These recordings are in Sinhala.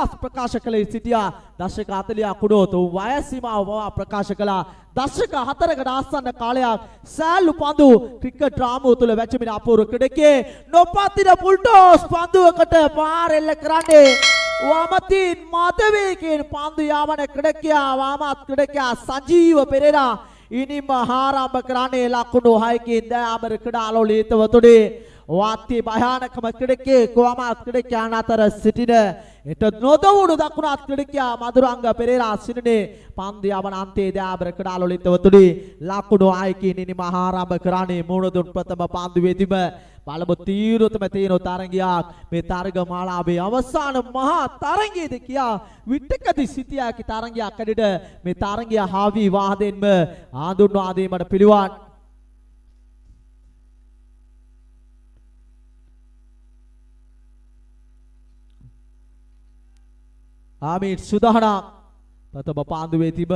අදහස් ප්‍රකාශ කළ සිටියා. දශක 40ක් වුණොත් වයස් සීමාව ප්‍රකාශ කළා. දශක 4කට ආසන්න කාලයක් සෑල්ලු පන්දු ක්‍රිකට් රාමුව තුළ වැජමින අපූර්ව ක්‍රීඩකයේ නොපතින පුල්ටෝස් පන්දුවකට පාර එල්ල කරන්නේ වමතින් මදවේගෙන් පන්දු යාමන ක්‍රීඩකයා වාමත් ක්‍රීඩකයා සංජීව පෙරේරා ඉනිම ආරම්භ කරන්නේ ලකුණු 6කින් දයාබර ක්‍රීඩාලෝලී හිතවතුනි වාත්‍ය භයානකම ක්‍රීඩකයේ කොමත් ක්‍රීඩකයන් අතර සිටින එට නොදවුණු දකුණත් ක්‍රීඩකයා මදුරංග පෙරේරා සිටිනේ පන්දු යාමන අන්තයේ දයාබර ක්‍රීඩාලෝලී හිතවතුනි ලකුණු 6කින් ඉනිම ආරම්භ කරන්නේ මුණදුන් ප්‍රථම පන්දුවේදීම බලමු තීරොතම තියෙන තරංගයක් මේ තරග මාලාවේ අවසාන මහා තරංගයේද කියා විටකදී සිටියාකි තරංගයක් ඇඩට මේ තරංගය හාවි වාදෙන්ම ආඳුන්වා දීමට පිළිවන් ආමීර් සුදානා ප්‍රථම පාන්දුවේ තිබ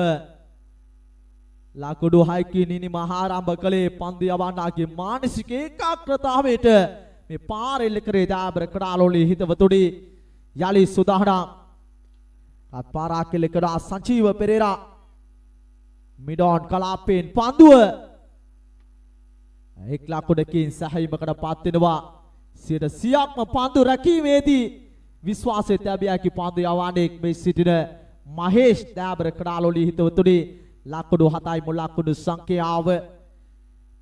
ලකුණු 6කින් ඉනිම ආරම්භ කළේ පන්දු යවන්නාගේ මානසික ඒකාග්‍රතාවයට මේ පාරෙල්ල කරේ දාබර ක්‍රීඩාලෝලී හිතවතුනි යලි සුදානා අත්පාරක් එල්ල කරා සංජීව පෙරේරා මිඩෝන් කලාපෙන් පන්දුව එක් ලකුණකින් සැහැීමකට පත් වෙනවා 100%ක්ම පන්දු රැකීමේදී විශ්වාසය තැබියාකි පන්දු යවන්නේ මේ සිටින මහේෂ් දාබර ක්‍රීඩාලෝලී හිතවතුනි ලකුණු 7යි මුල් ලකුණු සංඛ්‍යාව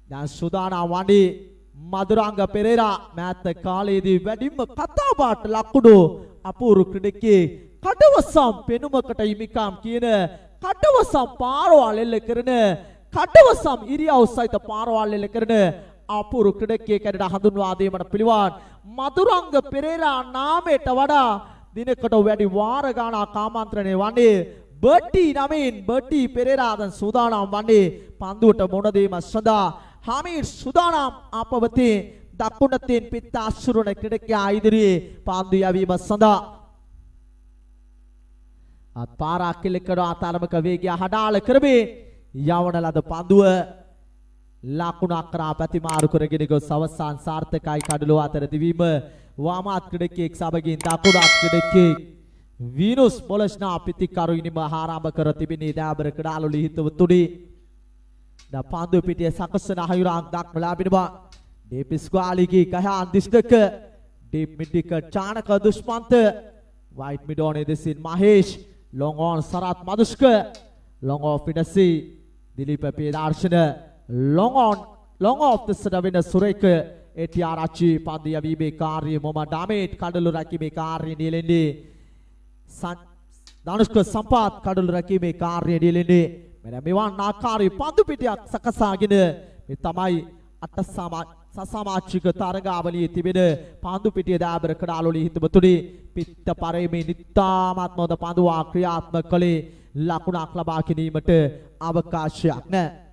දැන් සුදානා වන්නේ මදුරංග පෙරේරා මෑත කාලයේදී වැඩිම කතාබහට ලකුණු අපූර්ව ක්‍රීඩකයේ කඩවසම් පෙනුමකට හිමිකම් කියන කඩවසම් පාරවල් එල්ල කරන කඩවසම් ඉරියව් සහිත පාරවල් එල්ල කරන අපූර්ව ක්‍රීඩකයේ කැඩට හඳුන්වා දීමට පිළිවන් මදුරංග පෙරේරා නාමයට වඩා දිනකට වැඩි වාර ගණනක් ආමන්ත්‍රණය වන්නේ බර්ටි නමින් බර්ටි පෙරේරා දැන් සූදානම් වන්නේ පන්දුවට මුණ දීම සඳහා හමීර් සූදානම් අපවතේ දකුණතින් පිට අසුරන ක්‍රීඩකයා ඉදිරියේ පන්දු යැවීම සඳහා අත්පාරක් කෙලකර ආතරමක වේගය හඩාල කරමේ යවන ලද පන්දුව ලකුණක් කරා ප්‍රතිමාරු කරගෙන ගොස් අවසන් සාර්ථකයි කඩලුව අතර දිවීම වාමාත් ක්‍රීඩකයෙක් සමගින් දකුණත් ක්‍රීඩකයෙක් වීනුස් මොලස්නා පිතිකරු ඉනිම ආරම්භ කර තිබෙනේ දාබර ක්‍රීඩාලෝලී හිතවතුනි ද පන්දු පිටිය සකසන අහිරාක් දක්ව ලැබෙනවා දීපිස්වාලිගේ කහාන් දිස්කක දීප් මිඩික චානක දුෂ්මන්ත වයිට් මිඩෝනේ දෙසින් Mahesh long on Sarath මදුෂ්ක long off ඉඩසි දිලීප පේදාර්ශන long off දෙසට වෙන සුරේක එටිආරච්චි පන්දු යවීමේ කාර්යය මොම ඩාමේට් කඩලු රැකීමේ කාර්යය නියැලෙන්නේ ධනුෂ්ක සම්පාත් කඩලු රැකීමේ කාර්යය නියැලෙන්නේ මෙන්න මෙවන් ආකාරයේ පන්දු පිටියක් සකසාගෙන මේ තමයි සසමාජික තරගාවලියේ තිබෙන පන්දු පිටිය දාබර ක්‍රීඩාලෝලී හිතවතුනි පිට පරෙමේ නිත්තාමත්ම හොඳ පන්දුවා ක්‍රියාත්මක කළේ ලකුණක් ලබා ගැනීමට අවකාශයක් නැහැ.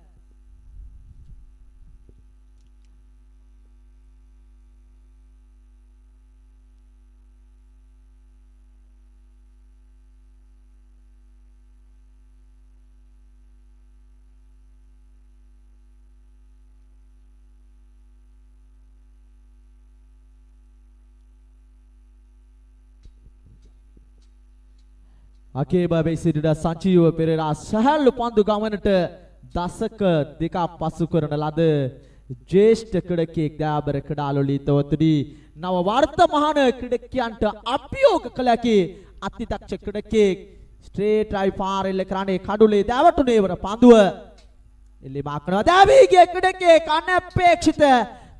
අකේබ වෙසිඩ සංජීව පෙරේරා සහැල්ලු පන්දු ගමනට දශක දෙකක් පසු කරන ලද ජ්‍යෙෂ්ඨ ක්‍රීඩකයෙක් දාබර ක්‍රීඩාලෝලී හිතවතුනි නව වර්තමාන ක්‍රීඩකයන්ට අභියෝග කළ හැකි අතිදක්ෂ ක්‍රීඩකයෙක් ස්ට්‍රේට් රයි පාරෙල්ල කරන්නේ කඩුලේ දැවටුනේ වර පන්දුව එල්ලීමක් කරනවා දාවිගේ ක්‍රීඩකයෙක් අනපේක්ෂිත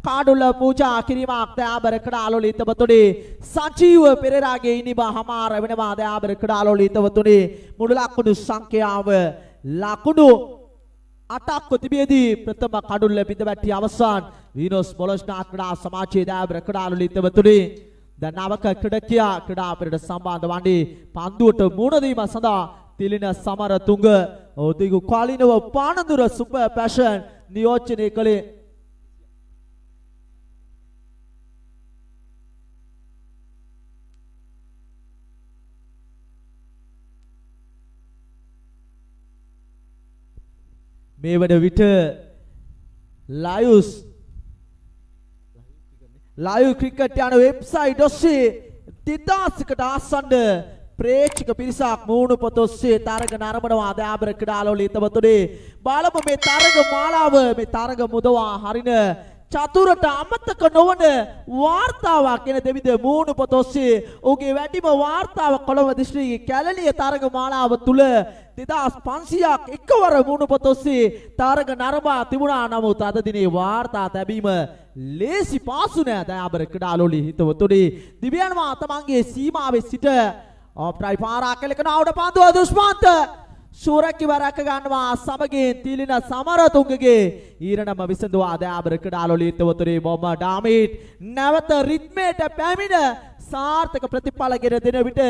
කාඩුල පූජා කිරීමක් දාබර ක්‍රීඩාලෝලී හිතවතුනි සංජීව පෙරේරාගේ ඉනිම හමාර වෙනවා දාබර ක්‍රීඩාලෝලී හිතවතුනි මුළු ලකුණු සංඛ්‍යාව ලකුණු 8ක් තිබෙදී ප්‍රථම කඩුල්ල පිටවැටි අවසන් වීනස් මොලස්නා ක්‍රීඩා සමාජයේ දාබර ක්‍රීඩාලෝලී හිතවතුනි දැන් නවක ක්‍රීඩකයා ක්‍රීඩා පෙරට සම්බන්ධ වන්නේ පන්දුවට මුණ දීම සඳහා තිලින සමරතුංග ඔදිගු කාලිනව පානදුර සුපර් පැෂන් නියෝජනය කළේ මේ වන විට ලයිව් ක්‍රිකට් යන වෙබ්සයිට් ඔස්සේ 2000කට ආසන්න ප්‍රේක්ෂක පිරිසක් මූණු පොත ඔස්සේ තරග නරඹනවා දයාබර ක්‍රීඩාලෝලී හිතවතුනි බලමු මේ තරග මාලාව මේ තරග මුදවා හරින චතුරට අමතක නොවන වාර්තාවක් කියන දෙවිද මූණු පොත ඔස්සේ ඔහුගේ වැඩිම වාර්තාව කොළඹ දිස්ත්‍රික්කයේ කැලණිය තරග මාලාව තුල 2500ක් එකවර මූණු පොත ඔස්සේ තරග නරඹා තිබුණා. නමුත් අද දිනේ වාර්තා තැබීම ලේසි පාසු නෑ දයාබර ක්‍රීඩාලෝලී හිතවතුනි. දිව්‍යන්වා තමන්ගේ සීමාවේ සිට ඔෆ්ට්‍රයි පාරක් කෙලකනවට පන්දුව දුෂ්මන්ත සූරක්කිව රැක ගන්නවා සමගින් තිලින සමරතුංගගේ ඊරණම විසඳුවා දයාබර ක්‍රීඩාලෝලී හිතවතුනි. මොහමඩ් ආමිඩ් නැවත රිද්මේට පැමිණ සාර්ථක ප්‍රතිඵල ගෙන දෙන විට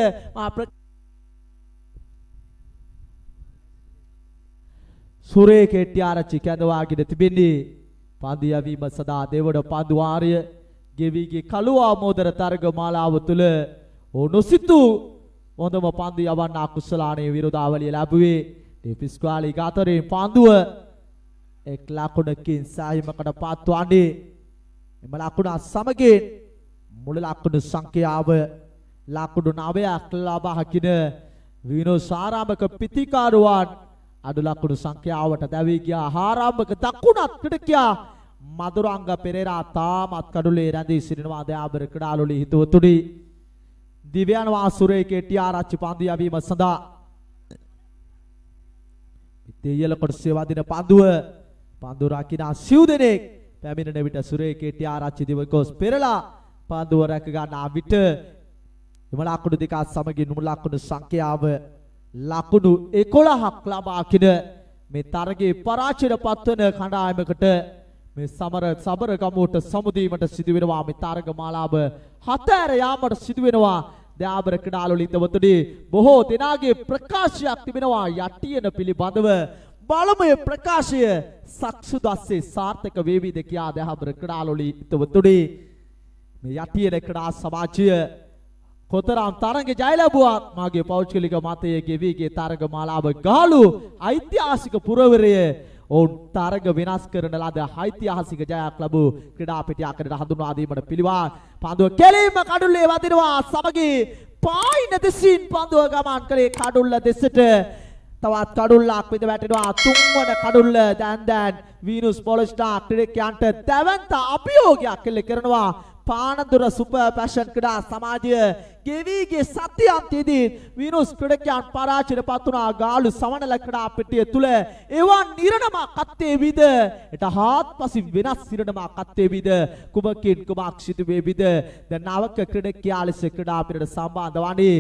සුරේ කෙට්ටිආරච්චි කැඳවාගෙන තිබෙන්නේ පන්දු යැවීම සදා දෙවන පන්දු වාරය ගෙවිගේ කළුවා මෝදර තරග මාලාව තුල නොසිතු හොඳම පන්දු යවන්න කුසලානේ විරෝධාවලිය ලැබුවේ ඩෙෆිස් ක්වාලි ගාතරේ පන්දුව එක් ලකුණකින් සාහිමකට පාත්වන්නේ එම ලකුණ සමගින් මුල ලකුණු සංඛ්‍යාව ලකුණු 9ක් ලබා හකින විනෝස් ආරාමක පිතිකාරුවන් අඩු ලකුණු සංඛ්‍යාවට දැවී ගියා. ආරම්භක දකුණත් ක්‍රීඩකයා මදුරංග පෙරේරා තාමත් කඩුලේ රැඳී සිටිනවා දයාබර ක්‍රීඩාලෝලී හිතවතුනි. දිව්‍යන් වාසුරේ කෙට්ටිආරච්චි පන්දු යැවීම සඳහා පිටියල කොටසේ වදින පන්දු රකින්න සිව් දෙනෙක් පැමිණෙන විට සුරේ කෙට්ටිආරච්චි දිවකෝස් පෙරලා පන්දුව රැක ගන්නා විට එම ලකුණු දෙක සමගින් මුළු ලකුණු සංඛ්‍යාව ලකුණු 11ක් ලබාගෙන මේ තරගයේ පරාජයට පත්වන කණ්ඩායමකට මේ සබර ගමුවට සමුදීමට සිදු වෙනවා. මේ තරග මාලාව 4 යාමට සිදු වෙනවා. දයාබර ක්‍රීඩාලෝලී හිතවතුනි බොහෝ දෙනාගේ ප්‍රකාශයක් තිබෙනවා යටියන පිළිබඳව. බලමු ප්‍රකාශය සක්සුදස්සේ සාර්ථක වේවිද කියා දයාබර ක්‍රීඩාලෝලී හිතවතුනි. මේ යටියන ක්‍රීඩා සමාජය කොතරම් තරග ජය ලැබුවත් මාගේ පෞද්ගලික මතයේ ගෙවිගේ තරග මාලාව ගාලු ඓතිහාසික පුරවරය ඔවුන් තරග වෙනස් කරන ලද ඓතිහාසික ජයක් ලැබූ ක්‍රීඩා පිටියකට හඳුන්වා දීමට පිළිවන්. පන්දුව කෙලින්ම කඩුල්ලේ වදිනවා සමගී පායින දෙසින් පන්දුව ගමන් කළේ කඩුල්ල දෙසට. තවත් කඩුල්ලක් විද වැටෙනවා තුන්වන කඩුල්ල. දැන් වීනුස් පොලස්ටා ක්‍රීඩකයන්ට දැවන්ත අභියෝගයක් කෙල්ල කරනවා. පානදුර සුපර් පැෂන් ක්‍රීඩා සමාජය ගෙවිගේ සත්‍යන්තයේදී වීනුස් ක්‍රීඩකයන් පරාජයට පත් වුණා. ගාලු සවනල ක්‍රීඩා පෙට්ටිය තුල එවන් නිරණමක් අත්තේ විද එට හාත්පසින් වෙනස් නිරණමක් අත්තේ විද කුමකින් කුමක් සිදු වේවිද. දැන් නවක ක්‍රීඩකයා ලෙස ක්‍රීඩා පිටට සම්බන්ධ වන්නේ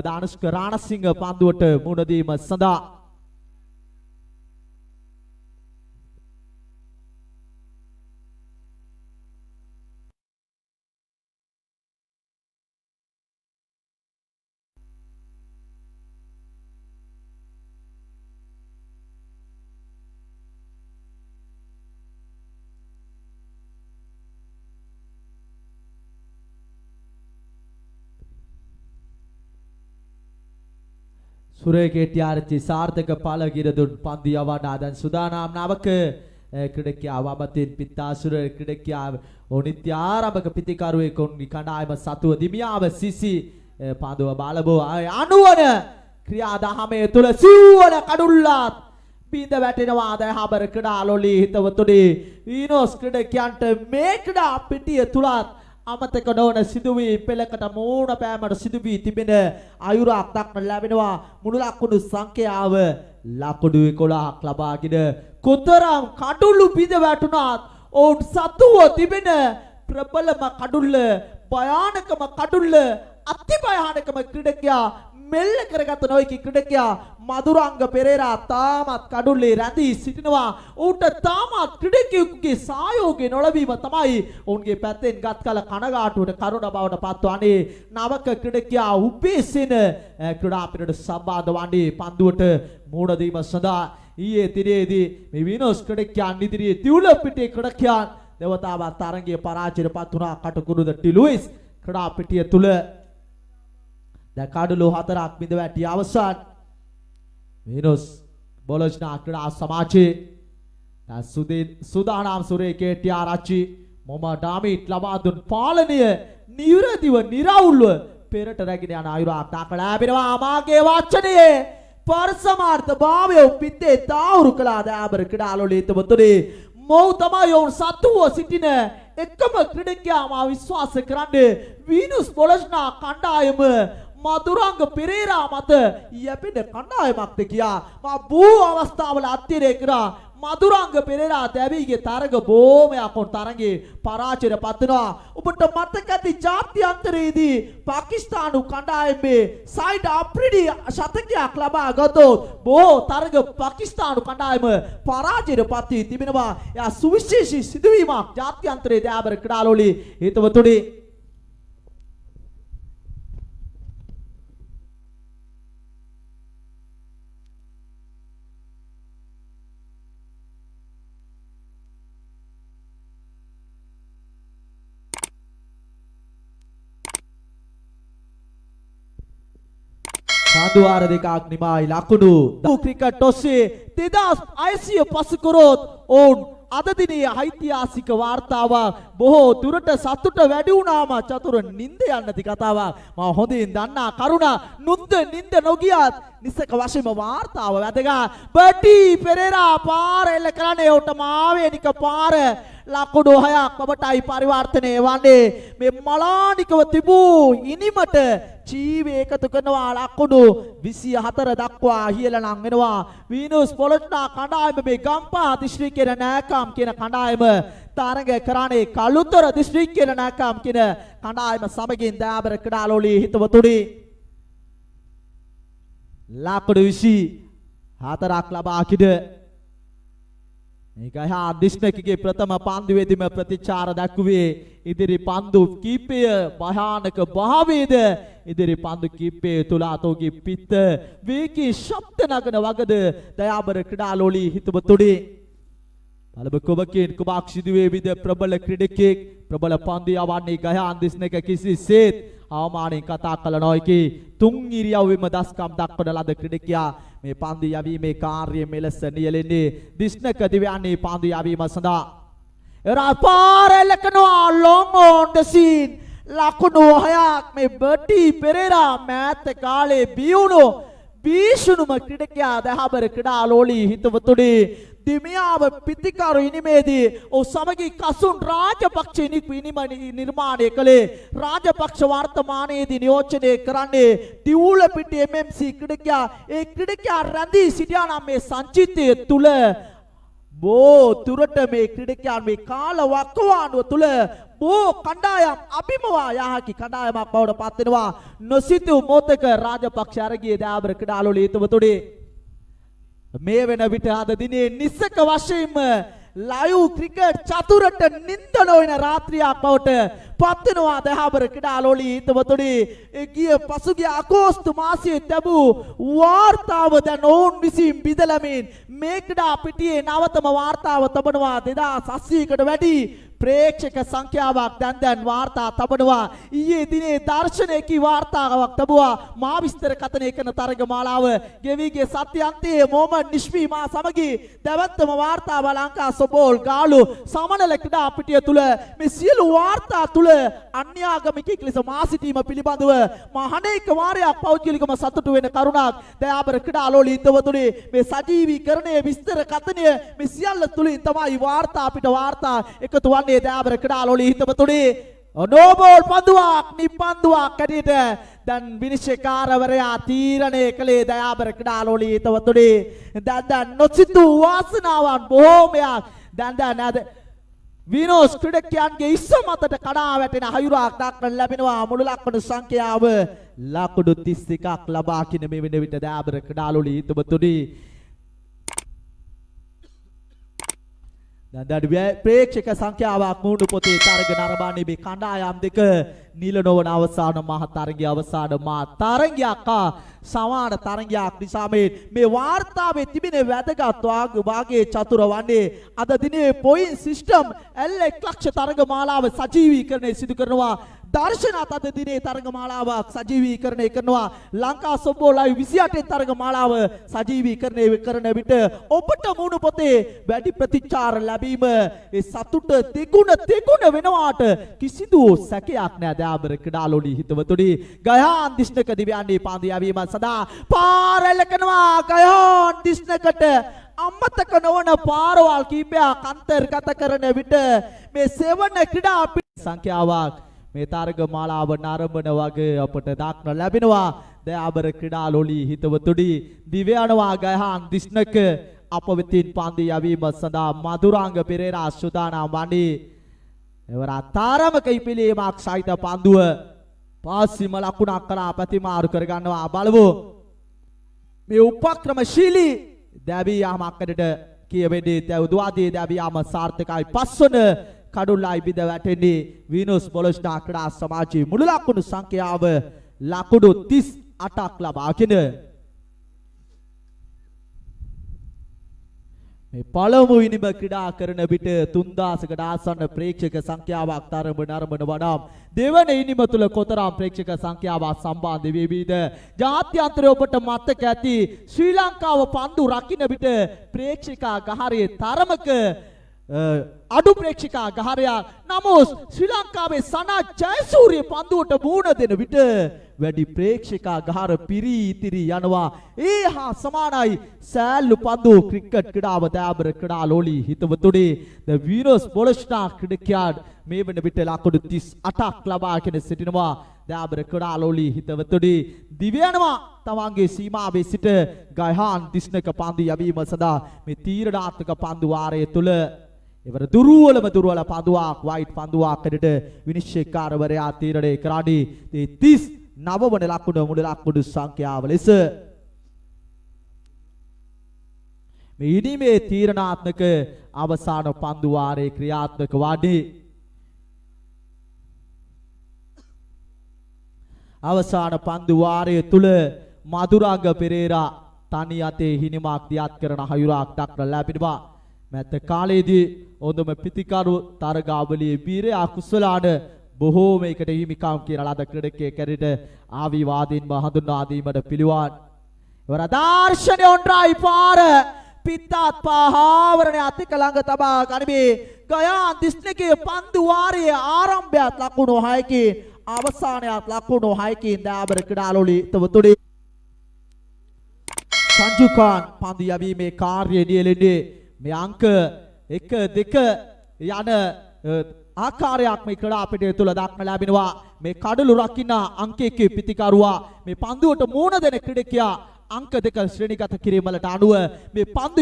දානුෂ්ක රාණසිංහ පන්දුවට මුහුණ දීම සඳහා. සුරේ කෙට්ටිආරච්චි සාර්ථක ඵල ගිරදුන් පන්දු යවන්න දැන් සුදානම් නවක ක්‍රීඩකයා වමතින් පිත්තාසුර ක්‍රීඩකයා ඔනිත්‍ය ආරම්භක පිතිකරුවේ කොන්වි කණ්ඩායම සතුව දිමියාව සිසි පන්දුව බලබෝ අනුවන ක්‍රියාදාමයේ තුල සිව්වන කඩුල්ලත් බිඳ වැටෙනවා දයාබර ක්‍රීඩාලෝලී හිතවතුනි. වීනෝස් ක්‍රීඩකයන්ට මේ ක්‍රීඩා පිටිය තුලත් අමතක නොවන සිදුවී පෙළකට මෝණ පෑමට සිදුවී තිබෙන අයුරක් දක්න ලැබෙනවා. මුළු ලකුණු සංඛ්‍යාව ලකුණු 11ක් ලබාගෙන කොතරම් කඩුළු බිඳ වැටුණත් ඔවුන් සතුව තිබෙන ප්‍රබලම කඩුල්ල භයානකම කඩුල්ල අති භයානකම ක්‍රීඩකයා මෙල්ල කරගත නොහැකි ක්‍රීඩකයා මදුරංග පෙරේරා තාමත් කඩුල්ලේ රැඳී සිටිනවා. ඌට තාමත් ක්‍රීඩකයෙකුගේ සහයෝගය නොලැබීම තමයි ඔවුන්ගේ පැත්තෙන් ගත් කල කනගාටුවට කරුණ බවට පත්වන්නේ. නවක ක්‍රීඩකයා උපේසෙන ක්‍රීඩා පිටට සම්බන්ධ වන්නේ පන්දුවට මුහුණ දීම සඳහා. ඊයේ දිනේදී මේ විනෝස් ක්‍රීඩකයන් ඉදිරියේ තියුල පිටේ ක්‍රීඩකයන් දෙවතාවක් තරගයේ පරාජයට පත් වුණා. කටුකුරුද ටිලුයිස් ක්‍රීඩා පිටිය තුල දැන් කඩුළු 4ක් බිඳ වැටි අවසන්. විනෝස් බොලොස්නා ක්‍රීඩා සමාජයේ සුදානම් සුරේ කෙට්ටිආරච්චි මොහමඩ් ආමිඩ් ලබා දුන් පාලනය නිරදිව නිරවුල්ව පෙරට රැගෙන යන අයුරක් දක්වලා මාගේ වචනේ පරසමාර්ථ භාවය පිටේ තාවුරු කළා දෑබර ක්‍රීඩාලෝලී හිතවතුනි මොහු තමයි ඔවුන් සතුව සිටින එකම ක්‍රීඩකයා මා විශ්වාස කරන්නේ වීනුස් පොලස්නා කණ්ඩායම මදුරංග පෙරේරා මත යැපෙන කණ්ඩායමක්ද කියා මා බොහෝ අවස්ථාවල අත්තිරේ කරා මදුරංග පෙරේරා දැවිගේ තරග බොහොමයක් උන් තරගේ පරාජයට පත් වෙනවා ඔබට මතක ඇති ජාත්‍යන්තරයේදී පාකිස්තානු කණ්ඩායමේ සයිඩ් අප්‍රිඩි ශතකයක් ලබා ගත්තොත් බොහෝ තරග පාකිස්තානු කණ්ඩායම පරාජයට පත් වී තිබෙනවා එයා සුවිශේෂී සිදුවීමක් ජාත්‍යන්තරයේ දෑබර ක්‍රීඩාලෝලී හිතවතුනි සාදුවාර දෙකක් නිමායි ලකුණු ක්‍රිකට් ඔස්සේ 2605 කරොත් ඔවුන් අද දිනේ ඓතිහාසික වාර්තාවක් බොහෝ දුරට සතුට වැඩි වුණාම චතුර නිින්ද යන්නති කතාවක් මම හොඳින් දන්නා කරුණා නුද්ද නිින්ද නොගියත් නිසක වශයෙන්ම වාර්තාව වැදගත් බටි පෙරේරා පාර එල්ල කරන්නේ උට මාවේනික පාර ලකුණු 6ක් ඔබටයි පරිවර්තනය වන්නේ මේ මලානිකව තිබූ ඉනිමට ජීවය එකතු කරනවා ලකුණු 24 දක්වා ඉහළනම් වෙනවා වීනුස් පොළොට්ටා කණ්ඩායම මේ ගම්පහ දිස්ත්‍රික්කයේ නෑකම් කියන කණ්ඩායම තරඟ කරන්නේ කළුතර දිස්ත්‍රික්කයේ නෑකම් කියන කණ්ඩායම සමගින් දෑබර ක්‍රීඩාලෝලී හිතවතුනි ලකුණු 24ක් ලබා කිද මේකයි දිස්නකගේ ප්‍රථම පන්දුවේදීම ප්‍රතිචාර දක්වුවේ ඉදිරි පන්දු කීපය භයානක භාවයේද ඉදිරි පන්දු කීපය තුල අතෝගේ පිට වේගී ශබ්ද නගන වගද දයාබර ක්‍රීඩාලෝලී හිතවතුනි පළමු කොබකින් කුබක් සිදුවේ විද ප්‍රබල ක්‍රීඩකෙක් ප්‍රබල පන්දු යවන්නේ ගහාන් දිස්නක කිසිසේත් අවමානයෙන් කතා කළ නොහැකි තුන් ඉරියව්වෙම දස්කම් දක්වන ලද ක්‍රීඩකයා මේ පන්දු යැවීමේ කාර්යය මෙලෙස නියැලෙන්නේ දිස්නක දිව්‍යන්නේ පන්දු යැවීම සඳහා එරා පාරෙල්ල කරනවා long on the scene ලකුණු 6ක් මේ බටි පෙරේරා මෑත කාලේ බියුණු බීෂුණුම ක්‍රීඩකයා දහබර ක්‍රීඩාලෝලී හිතවතුනි දිමියාව පිටිකරු ඉනිමේදී ඔහු සමගී කසුන් රාජපක්ෂ නිර්මාණය කළේ රාජපක්ෂ වර්තමානයේදී නියෝජනය කරන්නේ දිවුල පිටි MMC ක්‍රීඩකයා ඒ ක්‍රීඩකයා රැඳී සිටියා නම් මේ සංචිතය තුල බෝ තුරට මේ ක්‍රීඩකයන් මේ කාල වකවානුව තුල බෝ කණ්ඩායම් අභිමවා යහකි කණ්ඩායමක් බවට පත් වෙනවා නොසිතූ මොහොතක රාජපක්ෂ අරගියේ දෑබර ක්‍රීඩාලෝලී හිතවතුනි මේ වෙන විට අද දිනේ නිසක වශයෙන්ම ලයිව් ක්‍රිකට් චතුරට නිින්ද නොවන රාත්‍රියක් බවට පත් වෙනවා දහබර ක්‍රීඩාලෝලී හිතවතුනි ගිය පසුගිය අගෝස්තු මාසයේ ලැබූ වාර්තාව දැන් ඔවුන් විසින් බිඳලමින් මේ ක්‍රීඩා පිටියේ නවතම වාර්තාව තබනවා 2800කට වැඩි ප්‍රේක්ෂක සංඛ්‍යාවක් දැන් වාර්තා තබනවා ඊයේ දිනේ දර්ශනයේකී වාර්තාවක් තබුවා මා විස්තර කතනය කරන තරග මාලාව ගෙවිගේ සත්‍යන්තයේ මොහමඩ් නිෂ්මී මා සමගී දැවැත්තම වාර්තාව ලංකා සොබෝල් ගාලු සමනල ක්‍රීඩා පිටිය තුල මේ සියලු වාර්තා තුල අන්‍යාගමිකෙක් ලෙස මා සිටීම පිළිබඳව මා අනේක වාරයක් පෞද්ගලිකව සතුටු වෙන කරුණක් දයාබර ක්‍රීඩාලෝලී හිතවතුනි මේ සජීවීකරණයේ විස්තර කතනය මේ සියල්ල තුලින් තමයි වාර්තා අපිට වාර්තා එකතු වන්නේ දයාබර ක්‍රීඩාලෝලී හිතවතුනි නෝබෝල් පන්දුවක් නිපන්දුවක් ඇටියට දැන් විනිශ්චයකාරවරයා තීරණය කළේ දයාබර ක්‍රීඩාලෝලී හිතවතුනි දැන් නොසිතූ වාසනාවන් බොහෝමයක් දැන් නැද විනෝස් ක්‍රීඩකයන්ගේ ඉස්ස මතට කඩා වැටෙන හයුරක් දක්වන්න ලැබෙනවා මුළු ලකුණු සංඛ්‍යාව ලකුණු 31ක් ලබා කින මේ වෙන විට දයාබර ක්‍රීඩාලෝලී හිතවතුනි දැන් ප්‍රේක්ෂක සංඛ්‍යාවක් මූණු පොතේ තරග නරඹන්නේ මේ කණ්ඩායම් දෙක නිල නොවන අවසාන මහ තරගයේ අවසාන මා තරගයක් සමාන තරගයක් නිසා මේ වාර්තාවේ තිබෙන වැදගත් වාග්භාගයේ චතුර වන්නේ අද දිනේ පොයින්ට් සිස්ටම් L1 ලක්ෂ තරග මාලාව සජීවීකරණය සිදු කරනවා දර්ශනත් අද දිනේ තරගමාලාවක් සජීවීකරණය කරනවා ලංකා සොබ්බෝ ලයිව් 28 තරගමාලාව සජීවීකරණය කරන විට ඔබට මුණු පොතේ වැඩි ප්‍රතිචාර ලැබීම ඒ සතුට දෙගුණ වෙනවාට කිසිදු සැකයක් නැහැ දයාබර ක්‍රීඩාලෝලී හිතවතුනි ගයාන් දිස්නක දිව්‍යන්නේ පාන්දු යැවීම සදා පාරල කරනවා ගයාන් දිස්නකට අමතක නොවන පාරවල් කීපයක් අන්තර්ගත කරන විට මේ සෙවන ක්‍රීඩා සංඛ්‍යාවක් මේ තරගමාලාව නරඹන වගේ අපට දක්න ලැබෙනවා දයාබර ක්‍රීඩාලෝලී හිතවතුනි දිව යනවා ගයාන් දිස්නක අප වෙතින් පාන්දු යැවීම සඳහා මදුරාංග පෙරේරා සුදානම් වන්නේ එවර තාරමක ඉපිලීමක් සහිත පන්දුව පාසිම ලකුණක් කරා ප්‍රතිමාරු කර ගන්නවා බලමු මේ උපක්‍රමශීලී දැවියාමකට කියවෙන්නේ තවුදුවාදී දැවියාම සාර්ථකයි පස්වන කඩුල්ලයි බිඳ වැටෙන්නේ වීනස් බොලොස්නා ක්‍රීඩා සමාජයේ මුළු ලකුණු සංඛ්‍යාව ලකුණු 38ක් ලබාගෙන මේ පළමුවෙනිම ක්‍රීඩා කරන විට 3000කට ආසන්න ප්‍රේක්ෂක සංඛ්‍යාවක් නරඹන වඩාම් දෙවැනිම තුල කොතරම් ප්‍රේක්ෂක සංඛ්‍යාවක් සම්බන්ධ වෙවීද ජාත්‍යන්තරයේ ඔබට මතක ඇති ශ්‍රී ලංකාව පන්දු රකින්න විට ප්‍රේක්ෂක ගහරේ තරමක අඩු ප්‍රේක්ෂක ගහරයක් නමුත් ශ්‍රී ලංකාවේ සනා ජයසූරිය පන්දුවට මුහුණ දෙන විට වැඩි ප්‍රේක්ෂක ගහර පිරී යනවා ඒ හා සමානයි සෑල්ලු පන්දු ක්‍රිකට් ක්‍රීඩාව දයාබර ක්‍රීඩාලෝලී හිතවතුනි ද වීනස් බොලොස්නා ක්‍රීඩකයාඩ් මේ වන විට ලකුණු 38ක් ලබාගෙන සිටිනවා දයාබර ක්‍රීඩාලෝලී හිතවතුනි දිව යනවා තමන්ගේ සීමාවේ සිට ගයහාන් දිස්නක පන්දු යැවීම සඳහා මේ තීරණාත්මක පන්දු වාරය තුල එවර දුර්වල පන්දුවක් වයිට් පන්දුවක්කට විනිශ්චයකාරවරයා තීරණය කරන්නේ 39 වන ලකුණ මුළු ලකුණු සංඛ්‍යාව ලෙස මේ ඉනිමේ තීරණාත්මක අවසාන පන්දු වාරයේ ක්‍රියාත්මක වන්නේ අවසාන පන්දු වාරය තුල මදුරංග පෙරේරා තනි අතේ හිණිමක් දියත් කරන හයුරක් දක්න ලැබෙනවා මැත කාලයේදී හොඳම පිතිකරු තරගාවලියේ වීරය අකුසලාන බොහෝමයකට හිමිකම් කියන ලද ක්‍රීඩකයෙක් කැරෙට ආවිවාදීන්ව හඳුන්වා දීමට පිළිවන්. එවර දර්ශනය ඔන්රයි පාර පිත්තත් පහවරණ අතික ළඟ තබා ගනිමේ ගයාන් දිස්නකේ පන්දු වාරයේ ආරම්භයත් ලකුණු 6කින් අවසානයත් ලකුණු 6කින් දයාබර ක්‍රීඩාලෝලී හිතවතුනි සංජුකාන් පන්දු යැවීමේ කාර්යය නියැලෙන්නේ මේ අංක 1 2 යන ආකාරයක් මේ ක්‍රීඩා පිටිය තුල දක්න ලැබෙනවා මේ කඩළු රකින්න අංක 1 පිතිකරුවා මේ පන්දුවට මූණ දෙන ක්‍රීඩකයා අංක 2 ශ්‍රේණිගත කිරීම වලට අනුව මේ පන්දු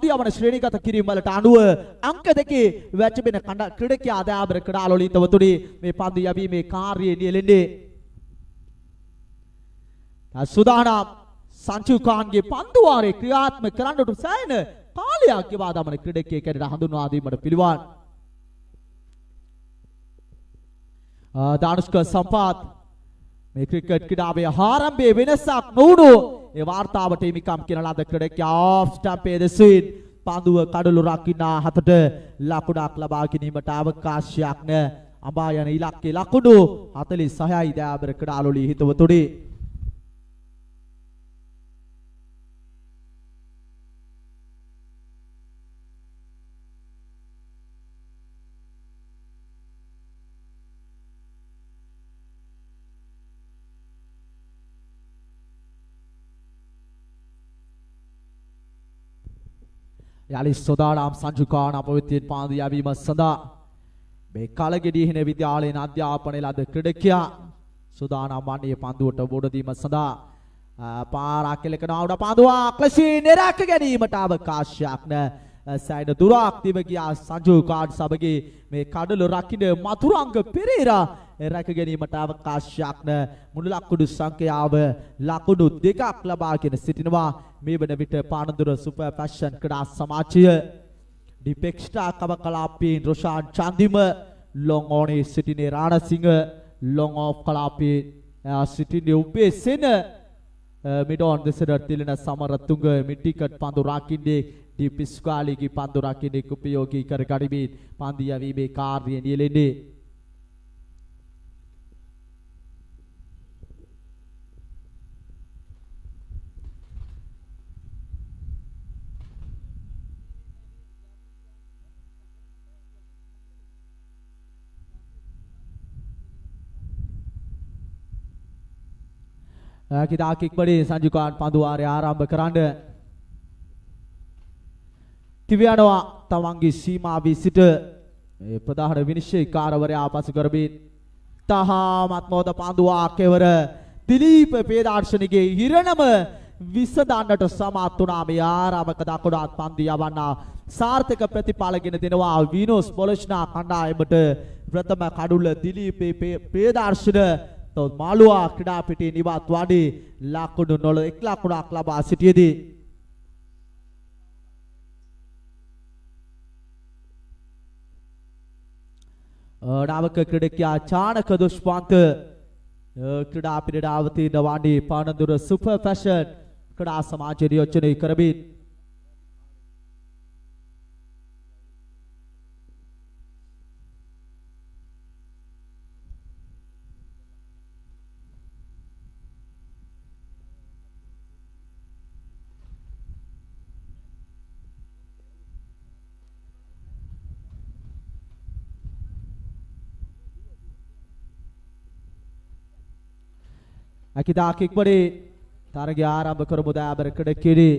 යවන ශ්‍රේණිගත කිරීම වලට අනුව අංක 2 වැච්චෙන ක්‍රීඩකයා දයාබර ක්‍රීඩාලෝලී හිතවතුනි මේ පන්දු යැවීමේ කාර්යය නියැලෙන්නේ සුදානම් සංචුකාන්ගේ පන්දු වාරේ ක්‍රියාත්මක කරන්නට සෑහෙන කාලයක් ගෙවා දමන ක්‍රීඩකයෙක් කැරට හඳුන්වා දීමට පිළිවන්. දානුෂ්ක සම්පාත් මේ ක්‍රිකට් ක්‍රීඩාවේ ආරම්භයේ වෙනසක් නොවුණු ඒ වාර්තාවට හිමිකම් කියන ලද ක්‍රීඩකයා ඔෆ් ස්ටම්පේ දෙසින් පන්දුව කඩළු රකින්න හතට ලකුණක් ලබා ගැනීමට අවකාශයක් නැ අඹා යන ඉලක්කේ ලකුණු 46යි දයාබර ක්‍රීඩාලෝලී හිතවතුනි යලි සෝදානම් සංජුකාන අපවිතින් පාන්දු යැවීම සඳහා මේ කලගෙඩිය හින විද්‍යාලයෙන් අධ්‍යාපනය ලද ක්‍රීඩකයා සෝදානම් වන්නේ පන්දුවට බොඩ දීම සඳහා පාරක් කෙලකන ආවුඩ පන්දුවක් ලෙසින් නිරාක ගැනීමට අවකාශයක් නැ සයිඩ දුරක් දිව ගියා සංජුකාන් සමගී මේ කඩළු රකින්න මතුරංග පෙරේරා රැක ගැනීමට අවකාශයක් නැ මුළු ලකුණු සංඛ්‍යාව ලකුණු 2ක් ලබාගෙන සිටිනවා මේ වන විට පානදුර සුපර් ෆැෂන් ක්‍රීඩා සමාජය ඩිපෙක්ස්ටා කවකලාපීන් රොෂාන් චන්දිම ලොන් ඕනේ සිටිනේ රාණසිංහ ලොන් ඔෆ් කලාපී සිටිනේ උපේසෙන මිඩෝන් දෙසට තිලන සමරතුංග මිටිකට් පන්දු රකින්නේ ඩිපිස්කාලීගේ පන්දු රකින්නේ උපයෝගී කර ගනිමින් පන්දු යැවීමේ කාර්යය නියැලෙන්නේ kita kickbody sanjukan pandu area ආරම්භ කරන්න තිවියනවා තමන්ගේ සීමාවේ සිට මේ ප්‍රධාන විනිශ්චයකාරවරයා පසු කරමින් තහමත් මොහොත පන්දුවක් කෙවර දිලීප පේදාර්ශනිකගේ හිරණම විසඳන්නට සමත් වුණා මේ ආරාමක දකුණත් පන්දු යවන්නා සාර්ථක ප්‍රතිඵලගෙන දෙනවා විනෝස් පොලොස්නා කණ්ඩායමට ප්‍රථම කඩුල්ල දිලීප පේදාර්ශන තොත් මාළුවා ක්‍රීඩා පිටියේ නිවත් වඩේ ලකුණු 0 ලකුණක් ලබා සිටියේදී නාවක ක්‍රීඩකයා චානක දුෂ්පන්ත ක්‍රීඩා පිටට අවතීර්ණ වන්නේ පානදුර සුපර් ෆැෂන් ක්‍රීඩා සමාජයේ නියෝජනය කරමින් kita kickbody තරගය ආරම්භ කරමු දයාබර ක්‍රීඩකයනි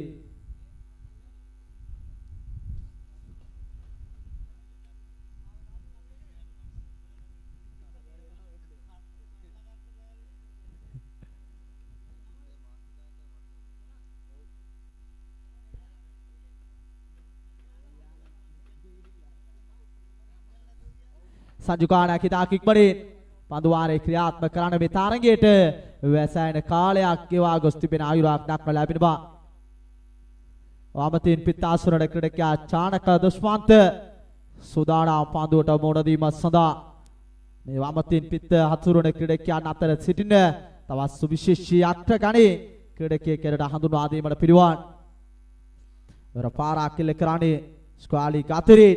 සංජුකාණ kita kickbody පන්දු වාරේ ක්‍රියාත්මක කරන මේ තරගයට වැසැයන කාලයක් ගෙවා ගොස් තිබෙන ආයුරක් දක්වලා ලැබෙනවා. වාමතින් පිත්තාසුරණ ක්‍රීඩකයා චානක දුෂ්මන්ත සුදානම් පන්දුවට මුහුණ දීම සඳහා මේ වාමතින් පිත්ත හතුරුණ ක්‍රීඩකයන් අතර සිටින තවත් සුවිශේෂී අග්‍රගණයේ ක්‍රීඩකයෙක් කෙරට හඳුන්වා දීමට පිළිවන්. වර පාරක් කෙල කරන්නේ ස්ක්වාලි ගාතරේ